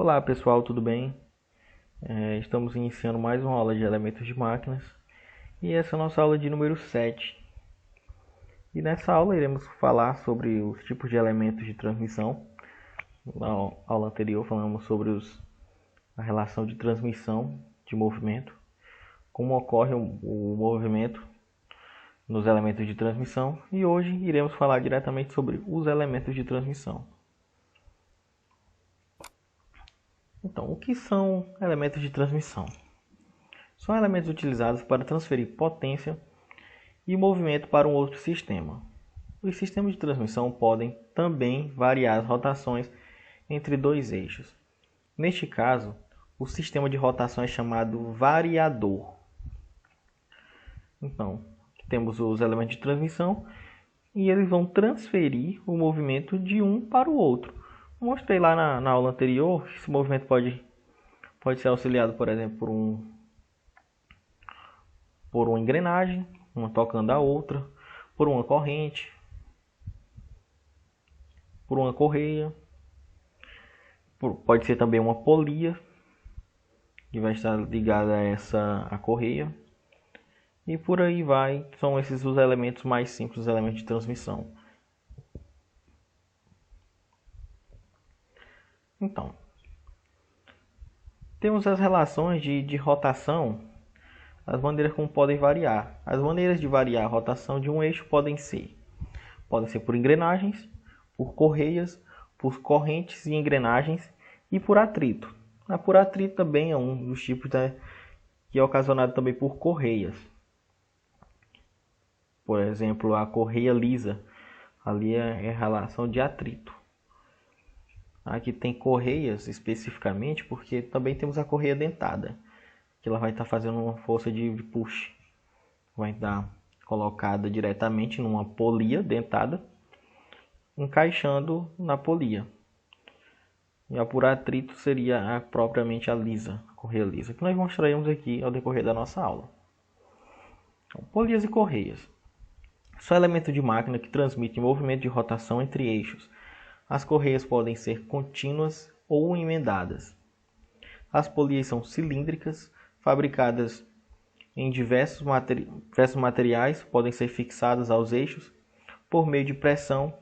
Olá pessoal, tudo bem? Estamos iniciando mais uma aula de elementos de máquinas e essa é a nossa aula de número 7. E nessa aula iremos falar sobre os tipos de elementos de transmissão. Na aula anterior falamos sobre a relação de transmissão de movimento, como ocorre o movimento nos elementos de transmissão, e hoje iremos falar diretamente sobre os elementos de transmissão. Então, o que são elementos de transmissão? São elementos utilizados para transferir potência e movimento para um outro sistema. Os sistemas de transmissão podem também variar as rotações entre dois eixos. Neste caso, o sistema de rotação é chamado variador. Então, temos os elementos de transmissão e eles vão transferir o movimento de um para o outro. Mostrei lá na aula anterior que esse movimento pode ser auxiliado, por exemplo, por uma engrenagem, uma tocando a outra, por uma corrente, por uma correia, pode ser também uma polia, que vai estar ligada a essa correia, e por aí vai. São esses os elementos mais simples, os elementos de transmissão. Então, temos as relações de rotação, as maneiras como podem variar. As maneiras de variar a rotação de um eixo podem ser por engrenagens, por correias, por correntes e engrenagens e por atrito. Por atrito também é um dos tipos que é ocasionado também por correias. Por exemplo, a correia lisa, ali é relação de atrito. Aqui tem correias especificamente porque também temos a correia dentada, que ela vai estar fazendo uma força de push. Vai estar colocada diretamente numa polia dentada, encaixando na polia. E a por atrito seria propriamente a lisa, a correia lisa, que nós mostraremos aqui ao decorrer da nossa aula. Então, polias e correias são elementos de máquina que transmitem movimento de rotação entre eixos. As correias podem ser contínuas ou emendadas. As polias são cilíndricas, fabricadas em diversos materiais, podem ser fixadas aos eixos por meio de pressão,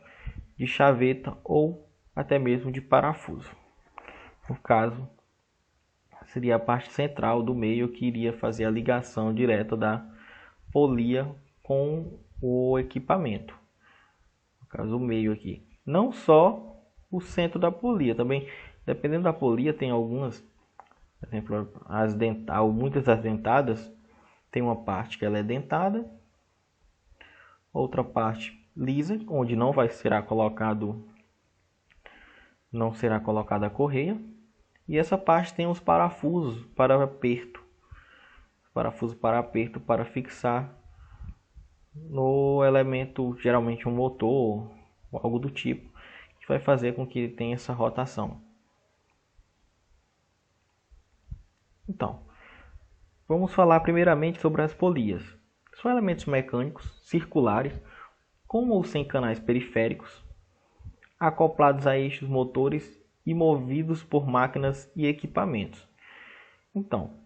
de chaveta ou até mesmo de parafuso. No caso, seria a parte central do meio que iria fazer a ligação direta da polia com o equipamento. No caso, o meio aqui. Não só o centro da polia, também dependendo da polia tem algumas, por exemplo, muitas das dentadas tem uma parte que ela é dentada, outra parte lisa, onde não será colocada a correia, e essa parte tem os parafusos para aperto, para fixar no elemento, geralmente um motor ou algo do tipo, que vai fazer com que ele tenha essa rotação. Então, vamos falar primeiramente sobre as polias. São elementos mecânicos circulares, com ou sem canais periféricos, acoplados a eixos motores e movidos por máquinas e equipamentos. Então,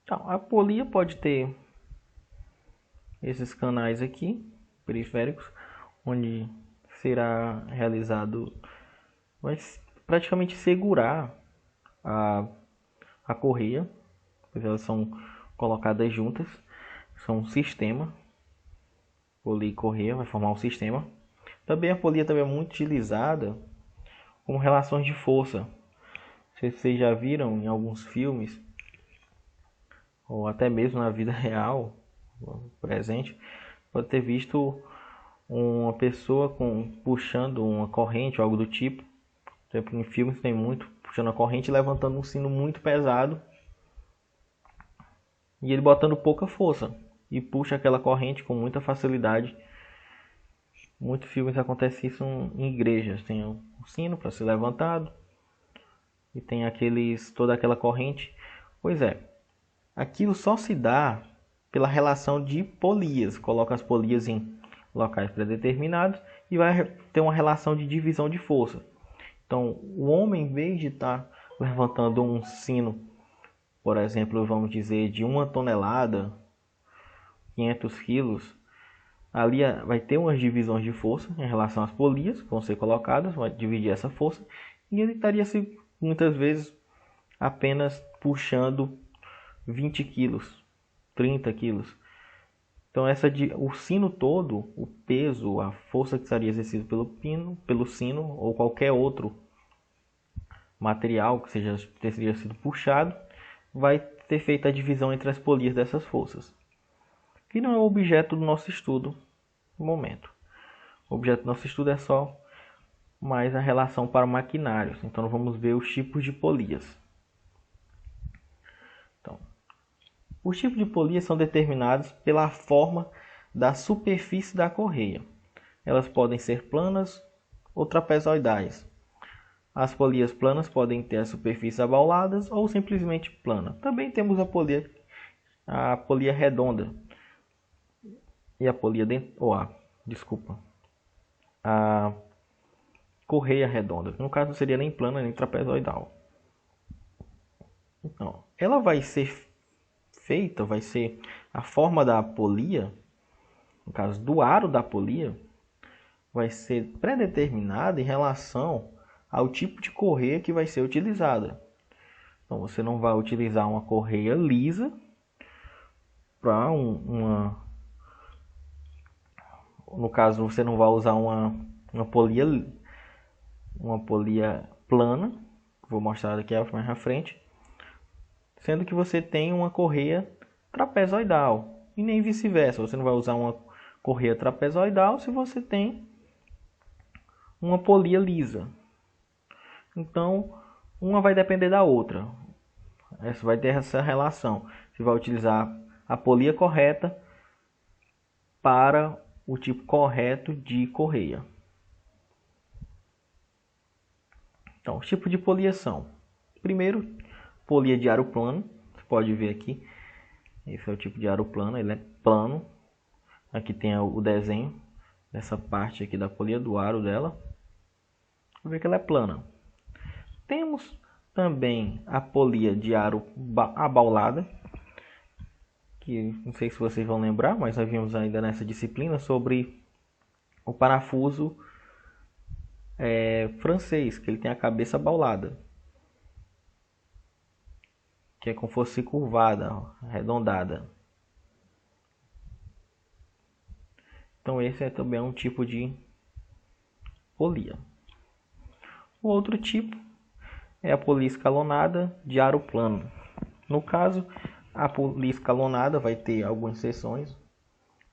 a polia pode ter esses canais aqui, periféricos, onde será realizado, vai praticamente segurar a correia, pois elas são colocadas juntas, são um sistema, polia e correia vai formar um sistema. Também a polia também é muito utilizada como relações de força. Não sei se vocês já viram em alguns filmes, ou até mesmo na vida real, presente, pode ter visto uma pessoa puxando uma corrente ou algo do tipo. Por exemplo, em filmes tem muito, puxando a corrente e levantando um sino muito pesado, e ele botando pouca força e puxa aquela corrente com muita facilidade. Muitos filmes acontece isso em igrejas, tem um sino para ser levantado e tem toda aquela corrente. Pois é, aquilo só se dá pela relação de polias. Coloca as polias em locais predeterminados e vai ter uma relação de divisão de força. Então, o homem, em vez de estar levantando um sino, por exemplo, vamos dizer, de 1 tonelada, 500 quilos, ali vai ter umas divisões de força em relação às polias que vão ser colocadas, vai dividir essa força, e ele estaria muitas vezes apenas puxando 20 quilos, 30 quilos. Então o sino todo, o peso, a força que estaria exercida pelo sino ou qualquer outro material que teria sido puxado, vai ter feito a divisão entre as polias dessas forças. Que não é o objeto do nosso estudo no momento. O objeto do nosso estudo é só mais a relação para maquinários. Então vamos ver os tipos de polias. Então, os tipos de polias são determinados pela forma da superfície da correia. Elas podem ser planas ou trapezoidais. As polias planas podem ter as superfícies abauladas ou simplesmente plana. Também temos a polia redonda e a polia a correia redonda. No caso não seria nem plana nem trapezoidal. Então, ela vai ser a forma da polia, no caso do aro da polia, vai ser predeterminada em relação ao tipo de correia que vai ser utilizada. Então você não vai utilizar uma correia lisa para no caso você não vai usar uma polia plana, vou mostrar aqui mais à frente, sendo que você tem uma correia trapezoidal e nem vice-versa. Você não vai usar uma correia trapezoidal se você tem uma polia lisa. Então, uma vai depender da outra. Essa vai ter essa relação. Você vai utilizar a polia correta para o tipo correto de correia. Então, os tipos de polia são: primeiro, polia de aro plano. Você pode ver aqui. Esse é o tipo de aro plano. Ele é plano. Aqui tem o desenho dessa parte aqui da polia do aro dela. Vou ver que ela é plana. Temos também a polia de aro abaulada, que não sei se vocês vão lembrar, mas nós vimos ainda nessa disciplina sobre o parafuso francês, que ele tem a cabeça abaulada, que é como se fosse curvada, arredondada. Então esse é também um tipo de polia. O outro tipo é a polia escalonada de aro plano. No caso, a polia escalonada vai ter algumas seções,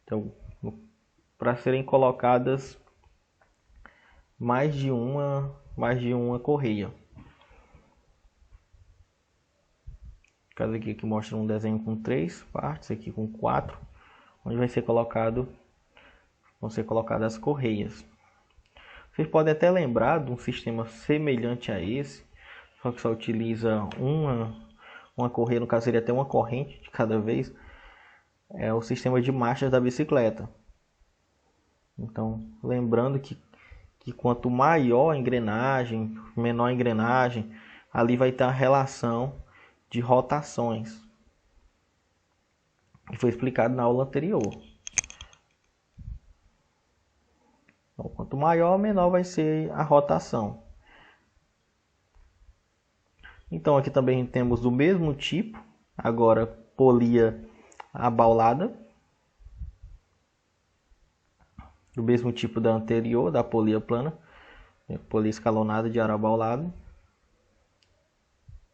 então, para serem colocadas mais de uma correia. No caso aqui que mostra um desenho com 3 partes, aqui com 4, onde vão ser colocadas as correias. Vocês podem até lembrar de um sistema semelhante a esse, só que só utiliza uma correia, no caso seria até uma corrente de cada vez, é o sistema de marchas da bicicleta. Então, lembrando que quanto maior a engrenagem, menor a engrenagem, ali vai ter a relação de rotações, que foi explicado na aula anterior. Então, quanto maior, menor vai ser a rotação. Então aqui também temos do mesmo tipo, agora polia abaulada, do mesmo tipo da anterior, da polia plana, polia escalonada de aro abaulado.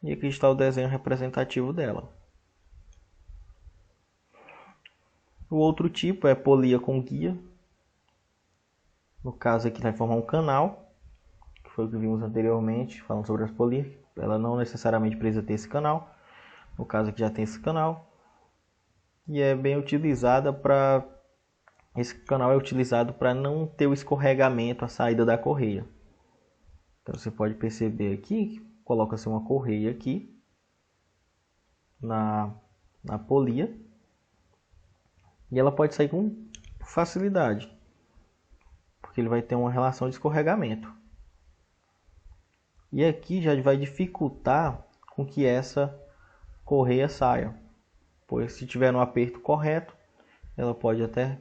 E aqui está o desenho representativo dela. O outro tipo é polia com guia. No caso aqui vai formar um canal, que foi o que vimos anteriormente, falando sobre as polias. Ela não necessariamente precisa ter esse canal. No caso aqui já tem esse canal. E é bem utilizada para... Esse canal é utilizado para não ter o escorregamento, a saída da correia. Então você pode perceber aqui, coloca-se uma correia aqui na polia. E ela pode sair com facilidade. porque ele vai ter uma relação de escorregamento. E aqui já vai dificultar com que essa correia saia, pois se tiver no aperto correto, ela pode até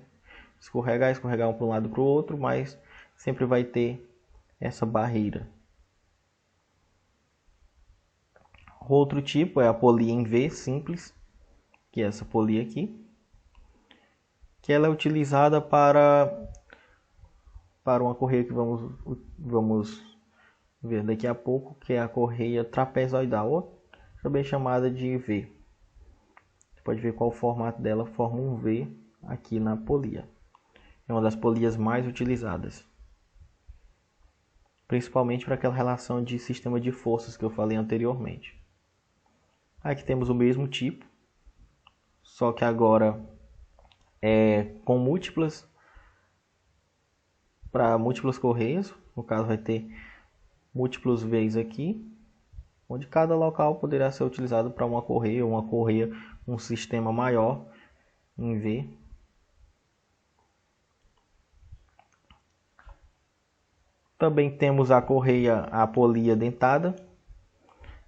escorregar um para um lado para o outro, mas sempre vai ter essa barreira. Outro tipo é a polia em V simples, que é essa polia aqui, que ela é utilizada para uma correia que vamos ver daqui a pouco, que é a correia trapezoidal, ou também chamada de V. Você pode ver qual o formato dela, forma um V aqui na polia. É uma das polias mais utilizadas, principalmente para aquela relação de sistema de forças que eu falei anteriormente. Aqui temos o mesmo tipo, só que agora com múltiplas, para múltiplas correias. No caso vai ter múltiplos V's aqui, onde cada local poderá ser utilizado para uma correia, um sistema maior em V. Também temos a polia dentada,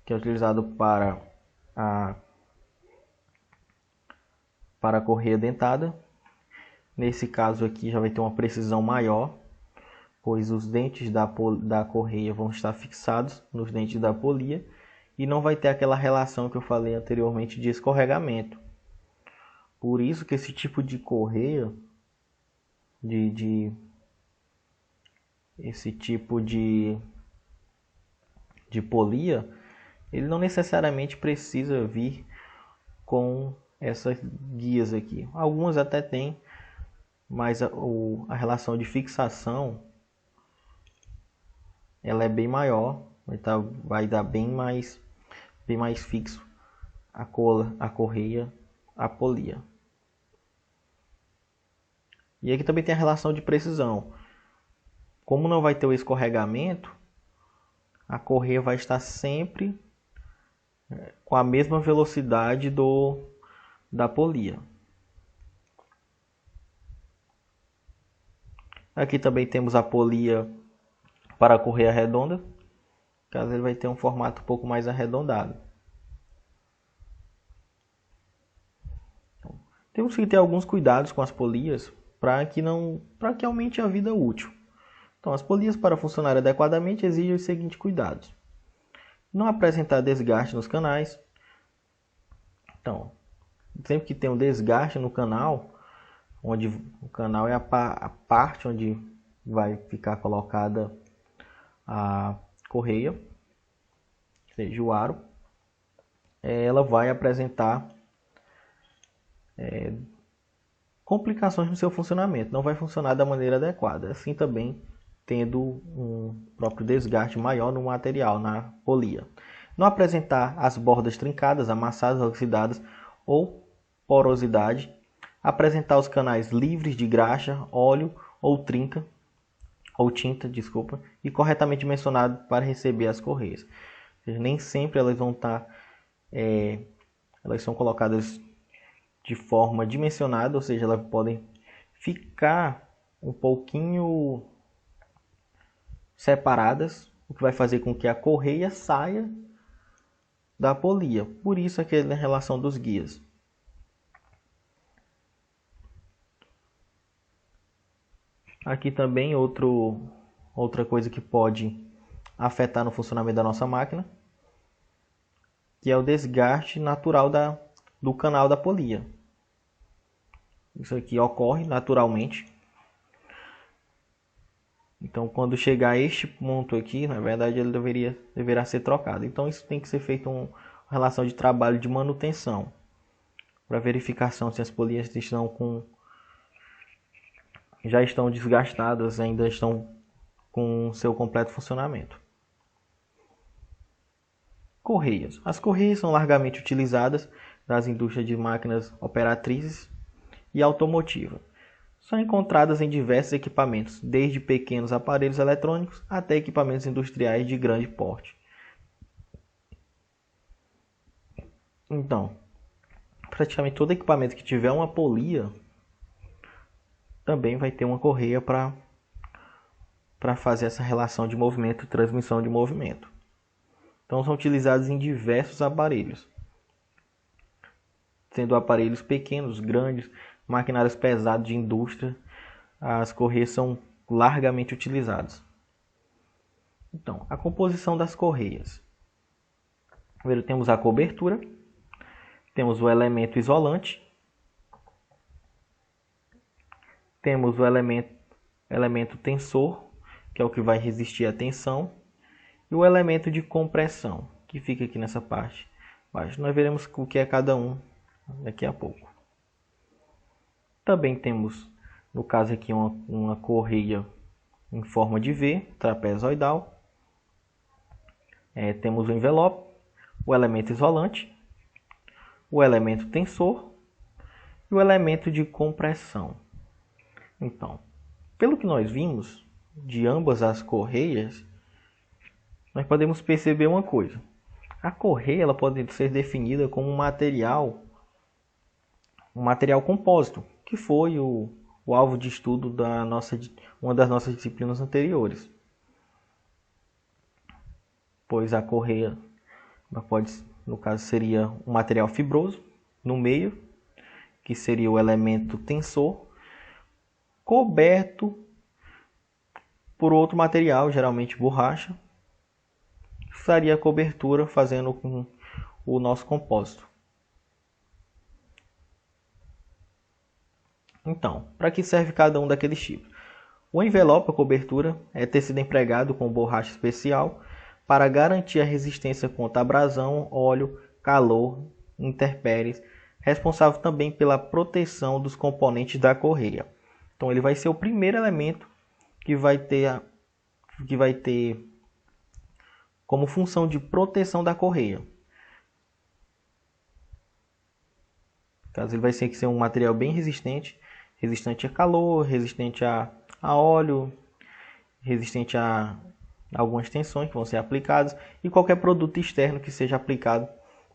que é utilizado para a correia dentada. Nesse caso aqui já vai ter uma precisão maior, pois os dentes da correia vão estar fixados nos dentes da polia e não vai ter aquela relação que eu falei anteriormente de escorregamento. Por isso que esse tipo de correia, esse tipo de polia, ele não necessariamente precisa vir com essas guias aqui. Algumas até tem, mas a relação de fixação ela é bem maior, vai dar bem mais fixo a correia, a polia. E aqui também tem a relação de precisão. Como não vai ter o escorregamento, a correia vai estar sempre com a mesma velocidade da polia. Aqui também temos a polia para a correia redonda, caso ele vai ter um formato um pouco mais arredondado. Temos que ter alguns cuidados com as polias para que aumente a vida útil. Então, as polias para funcionar adequadamente exigem os seguintes cuidados: não apresentar desgaste nos canais. Então, sempre que tem um desgaste no canal, onde o canal é a parte onde vai ficar colocada a correia, seja o aro, ela vai apresentar complicações no seu funcionamento, não vai funcionar da maneira adequada. Assim também tendo um próprio desgaste maior no material, na polia. Não apresentar as bordas trincadas, amassadas, oxidadas ou porosidade. Apresentar os canais livres de graxa, óleo ou tinta, e corretamente dimensionado para receber as correias. Ou seja, nem sempre elas vão estar, elas são colocadas de forma dimensionada, ou seja, elas podem ficar um pouquinho separadas, o que vai fazer com que a correia saia da polia. Por isso aqui na relação dos guias. Aqui também outra coisa que pode afetar no funcionamento da nossa máquina, que é o desgaste natural do canal da polia. Isso aqui ocorre naturalmente. Então, quando chegar a este ponto aqui, na verdade, ele deverá ser trocado. Então, isso tem que ser feito uma relação de trabalho de manutenção, para verificação se as polias já estão desgastadas, ainda estão com seu completo funcionamento. Correias. As correias são largamente utilizadas nas indústrias de máquinas operatrizes e automotiva. São encontradas em diversos equipamentos, desde pequenos aparelhos eletrônicos até equipamentos industriais de grande porte. Então, praticamente todo equipamento que tiver uma polia também vai ter uma correia para para fazer essa relação de movimento e transmissão de movimento. Então são utilizados em diversos aparelhos, sendo aparelhos pequenos, grandes, maquinários pesados de indústria, as correias são largamente utilizadas. Então, a composição das correias. Primeiro temos a cobertura, temos o elemento isolante, temos o elemento tensor, que é o que vai resistir à tensão, e o elemento de compressão, que fica aqui nessa parte. Mas nós veremos o que é cada um daqui a pouco. Também temos, no caso aqui, uma correia em forma de V, trapezoidal. Temos o envelope, o elemento isolante, o elemento tensor e o elemento de compressão. Então, pelo que nós vimos de ambas as correias, nós podemos perceber uma coisa. A correia ela pode ser definida como um material compósito, que foi o alvo de estudo uma das nossas disciplinas anteriores. Pois a correia no caso seria um material fibroso no meio, que seria o elemento tensor, coberto por outro material, geralmente borracha, que faria a cobertura fazendo com o nosso compósito. Então, para que serve cada um daqueles tipos? O envelope, a cobertura, é tecido empregado com borracha especial para garantir a resistência contra abrasão, óleo, calor, intempéries, responsável também pela proteção dos componentes da correia. Então ele vai ser o primeiro elemento que vai ter como função de proteção da correia. Caso ele vai ser um material bem resistente a calor, resistente a óleo, resistente a algumas tensões que vão ser aplicadas e qualquer produto externo que seja aplicado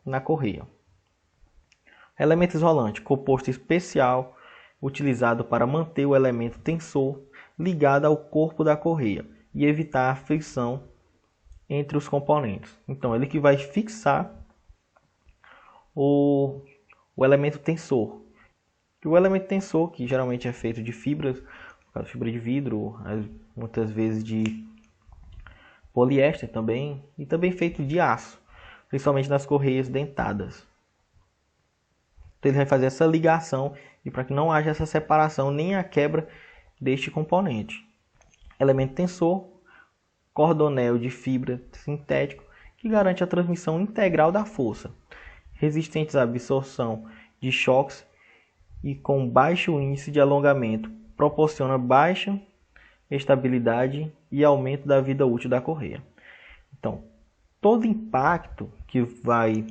na correia. Elemento isolante, composto especial utilizado para manter o elemento tensor ligado ao corpo da correia e evitar a fricção entre os componentes. Então, ele que vai fixar o elemento tensor. O elemento tensor, que geralmente é feito de fibras, fibra de vidro, muitas vezes de poliéster também, e também feito de aço, principalmente nas correias dentadas. Então ele vai fazer essa ligação e para que não haja essa separação nem a quebra deste componente. Elemento tensor, cordonel de fibra sintético que garante a transmissão integral da força, resistentes à absorção de choques e com baixo índice de alongamento, proporciona baixa estabilidade e aumento da vida útil da correia. Então, todo impacto que vai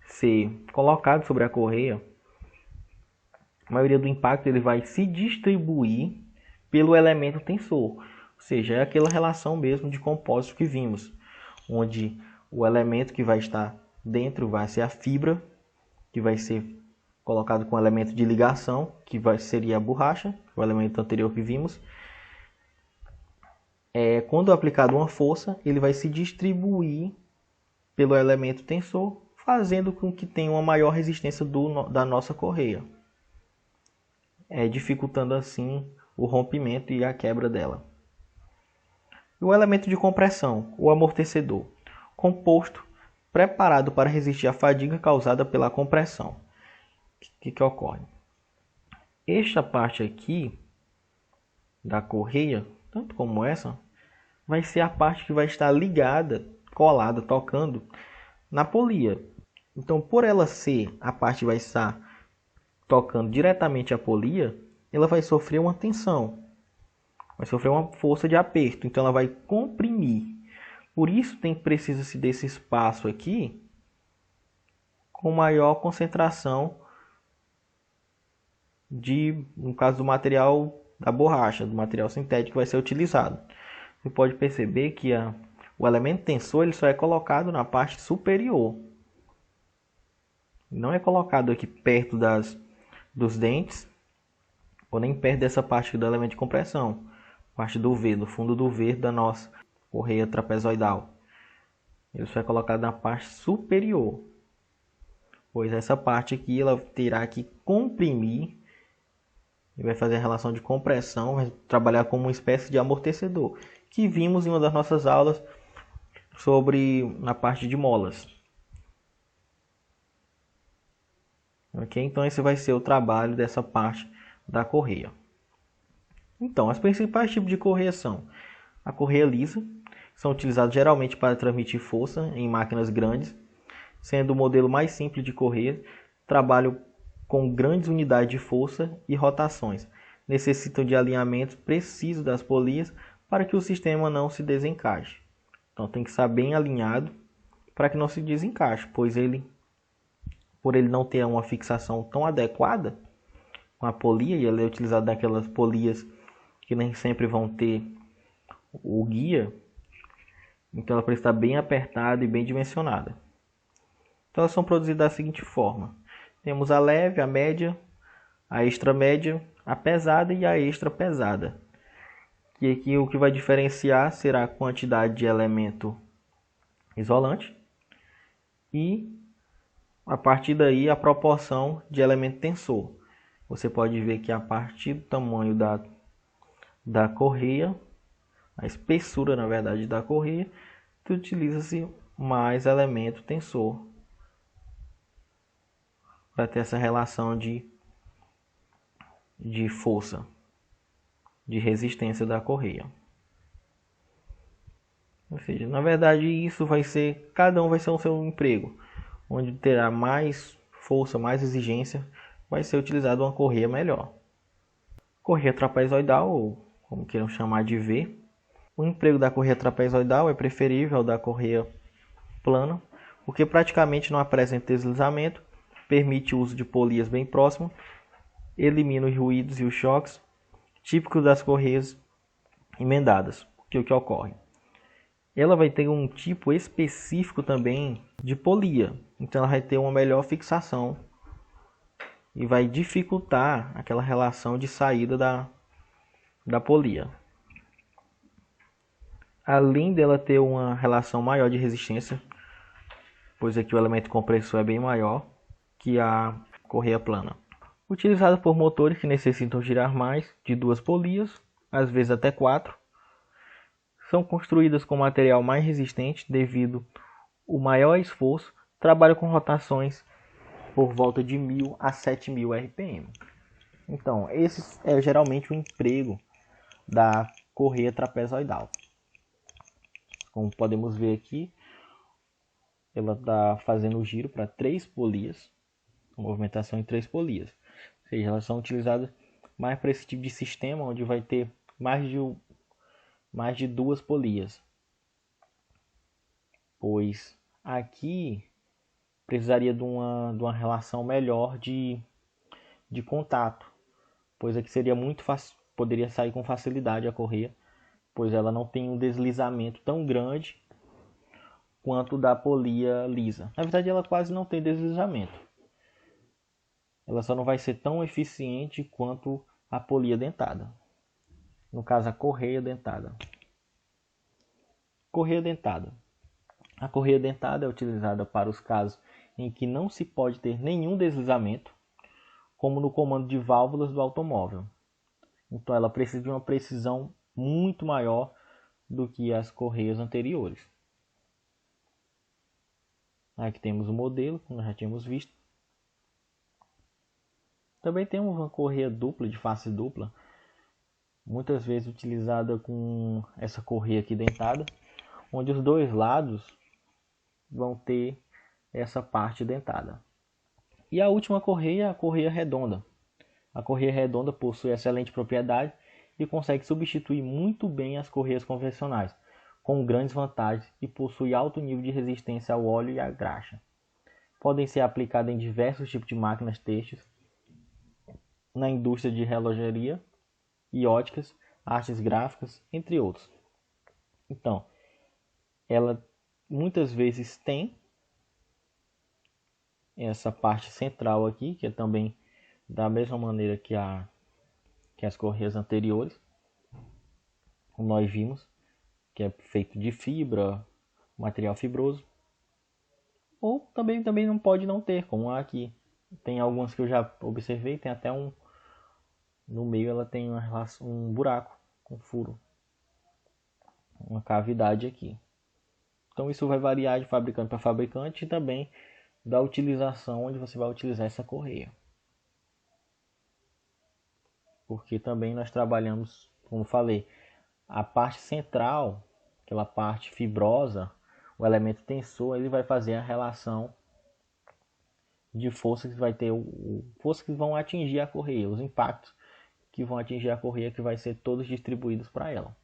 ser colocado sobre a correia, a maioria do impacto ele vai se distribuir pelo elemento tensor, ou seja, é aquela relação mesmo de compósito que vimos, onde o elemento que vai estar dentro vai ser a fibra, que vai ser colocado com o elemento de ligação, que seria a borracha, o elemento anterior que vimos. Quando aplicado uma força, ele vai se distribuir pelo elemento tensor, fazendo com que tenha uma maior resistência da nossa correia, dificultando assim o rompimento e a quebra dela. E o elemento de compressão, o amortecedor, composto preparado para resistir à fadiga causada pela compressão. O que ocorre? Esta parte aqui da correia, tanto como essa, vai ser a parte que vai estar ligada, colada, tocando na polia. Então, por ela ser a parte que vai estar tocando diretamente a polia, ela vai sofrer uma tensão, vai sofrer uma força de aperto, então ela vai comprimir. Por isso precisa-se desse espaço aqui com maior concentração no caso do material da borracha, do material sintético que vai ser utilizado. Você pode perceber que o elemento tensor ele só é colocado na parte superior. Não é colocado aqui perto dos dentes, ou nem perto dessa parte do elemento de compressão. parte do V, do fundo do V da nossa correia trapezoidal. Ele vai colocar na parte superior, pois essa parte aqui ela terá que comprimir e vai fazer a relação de compressão, vai trabalhar como uma espécie de amortecedor, que vimos em uma das nossas aulas sobre na parte de molas. Ok? Então esse vai ser o trabalho dessa parte da correia. Então, os principais tipos de correia são a correia lisa, que são utilizados geralmente para transmitir força em máquinas grandes, sendo o modelo mais simples de correia, trabalham com grandes unidades de força e rotações. Necessitam de alinhamento preciso das polias para que o sistema não se desencaixe. Então tem que estar bem alinhado para que não se desencaixe, pois por ele não ter uma fixação tão adequada com a polia, e ele é utilizado naquelas polias que nem sempre vão ter o guia, então ela precisa estar bem apertada e bem dimensionada. Então elas são produzidas da seguinte forma: temos a leve, a média, a extra média, a pesada e a extra pesada. E aqui o que vai diferenciar será a quantidade de elemento isolante e a partir daí a proporção de elemento tensor. Você pode ver que a partir do tamanho da correia, a espessura na verdade da correia, utiliza-se mais elemento tensor para ter essa relação de força, de resistência da correia. Ou seja, na verdade isso vai ser, cada um vai ser o seu emprego, onde terá mais força, mais exigência, vai ser utilizado uma correia melhor. Correia trapezoidal, ou como queiram chamar de V. O emprego da correia trapezoidal é preferível ao da correia plana, porque praticamente não apresenta deslizamento, permite o uso de polias bem próximas, elimina os ruídos e os choques típicos das correias emendadas. O que ocorre? Ela vai ter um tipo específico também de polia, então ela vai ter uma melhor fixação e vai dificultar aquela relação de saída da polia. Além dela ter uma relação maior de resistência, pois aqui o elemento compressor é bem maior que a correia plana. Utilizada por motores que necessitam girar mais de 2 polias, às vezes até 4. São construídas com material mais resistente devido ao maior esforço. Trabalham com rotações por volta de 1000 a 7000 RPM. Então, esse é geralmente o emprego da correia trapezoidal. Como podemos ver aqui, ela está fazendo o giro para 3 polias, movimentação em 3 polias. Ou seja, elas são utilizadas mais para esse tipo de sistema, onde vai ter mais de 2 polias. Pois aqui precisaria de uma relação melhor de contato, pois aqui seria muito fácil, poderia sair com facilidade a correia, pois ela não tem um deslizamento tão grande quanto da polia lisa. Na verdade, ela quase não tem deslizamento. Ela só não vai ser tão eficiente quanto a polia dentada. No caso, a correia dentada. Correia dentada. A correia dentada é utilizada para os casos em que não se pode ter nenhum deslizamento, como no comando de válvulas do automóvel. Então ela precisa de uma precisão muito maior do que as correias anteriores. Aqui temos o modelo, como já tínhamos visto. Também temos uma correia dupla, de face dupla, muitas vezes utilizada com essa correia aqui dentada, onde os dois lados vão ter essa parte dentada. E a última correia é a correia redonda. A correia redonda possui excelente propriedade e consegue substituir muito bem as correias convencionais, com grandes vantagens, e possui alto nível de resistência ao óleo e à graxa. Podem ser aplicadas em diversos tipos de máquinas têxteis, na indústria de relojaria e óticas, artes gráficas, entre outros. Então, ela muitas vezes tem essa parte central aqui, que é também da mesma maneira que as correias anteriores. como nós vimos, que é feito de fibra, material fibroso. Ou também não pode não ter, como aqui. Tem algumas que eu já observei, tem até no meio ela tem um buraco, um furo, uma cavidade aqui. Então isso vai variar de fabricante para fabricante e também da utilização onde você vai utilizar essa correia. Porque também nós trabalhamos, como falei, a parte central, aquela parte fibrosa, o elemento tensor, ele vai fazer a relação de força que vai ter, forças que vão atingir a correia, os impactos que vão atingir a correia, que vai ser todos distribuídos para ela.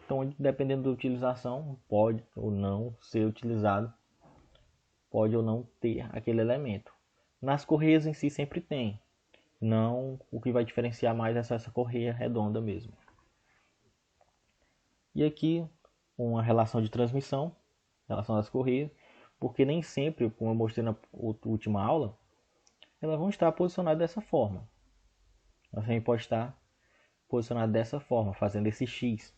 Então, dependendo da utilização, pode ou não ser utilizado, pode ou não ter aquele elemento. Nas correias em si sempre tem, não, o que vai diferenciar mais é essa correia redonda mesmo. E aqui uma relação de transmissão, relação das correias, porque nem sempre, como eu mostrei na última aula, elas vão estar posicionadas dessa forma. Ela também pode estar posicionada dessa forma, fazendo esse X.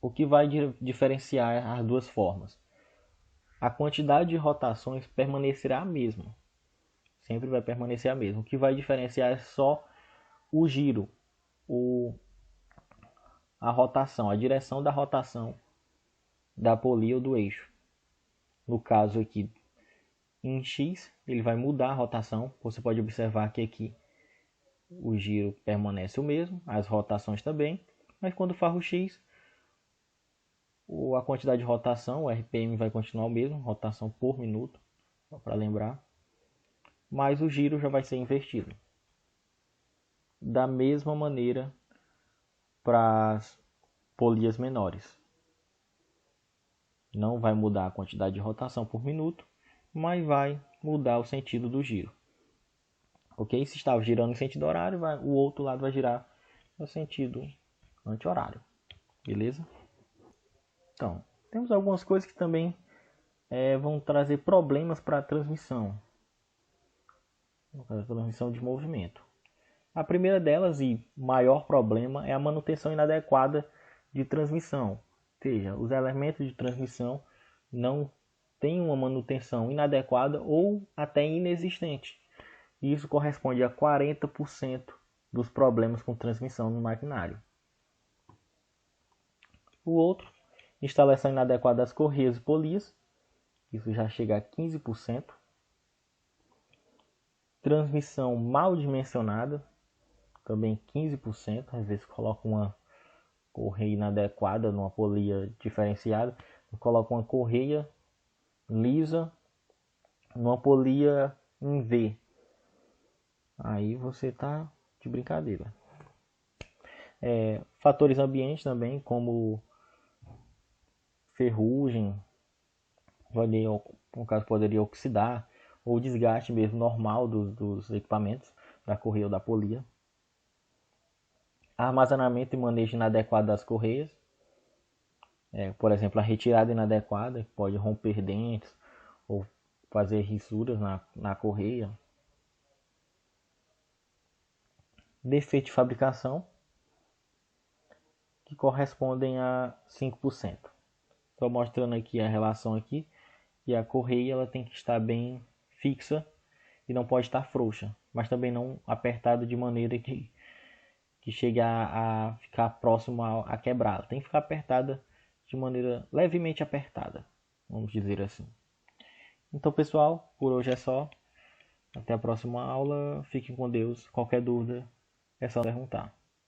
O que vai diferenciar as duas formas? A quantidade de rotações permanecerá a mesma. Sempre vai permanecer a mesma. O que vai diferenciar é só o giro, a rotação, a direção da rotação da polia ou do eixo. No caso aqui, em X, ele vai mudar a rotação. Você pode observar que aqui o giro permanece o mesmo, as rotações também, mas quando faz o X, a quantidade de rotação, o RPM vai continuar o mesmo, rotação por minuto, só para lembrar, mas o giro já vai ser invertido. Da mesma maneira para as polias menores. Não vai mudar a quantidade de rotação por minuto, mas vai mudar o sentido do giro. Ok? Se estava girando em sentido horário, o outro lado vai girar no sentido anti-horário. Beleza? Então, temos algumas coisas que também vão trazer problemas para a transmissão. Transmissão de movimento. A primeira delas e maior problema é a manutenção inadequada de transmissão. Ou seja, os elementos de transmissão não têm uma manutenção inadequada ou até inexistente. Isso corresponde a 40% dos problemas com transmissão no maquinário. O outro, instalação inadequada das correias e polias. Isso já chega a 15%. Transmissão mal dimensionada, também 15%. Às vezes coloca uma correia inadequada numa polia diferenciada, coloca uma correia lisa numa polia em V. Aí você tá de brincadeira. Fatores ambientes também, como ferrugem, no caso poderia oxidar, ou desgaste mesmo normal dos equipamentos, da correia ou da polia. Armazenamento e manejo inadequado das correias. Por exemplo, a retirada inadequada, que pode romper dentes ou fazer rissuras na correia. Defeito de fabricação, que correspondem a 5%. Estou mostrando aqui a relação aqui, e a correia ela tem que estar bem fixa e não pode estar frouxa, mas também não apertada de maneira que chegue a ficar próximo a quebrar. Tem que ficar apertada de maneira levemente apertada, vamos dizer assim. Então, pessoal, por hoje é só. Até a próxima aula. Fiquem com Deus. Qualquer dúvida é só perguntar.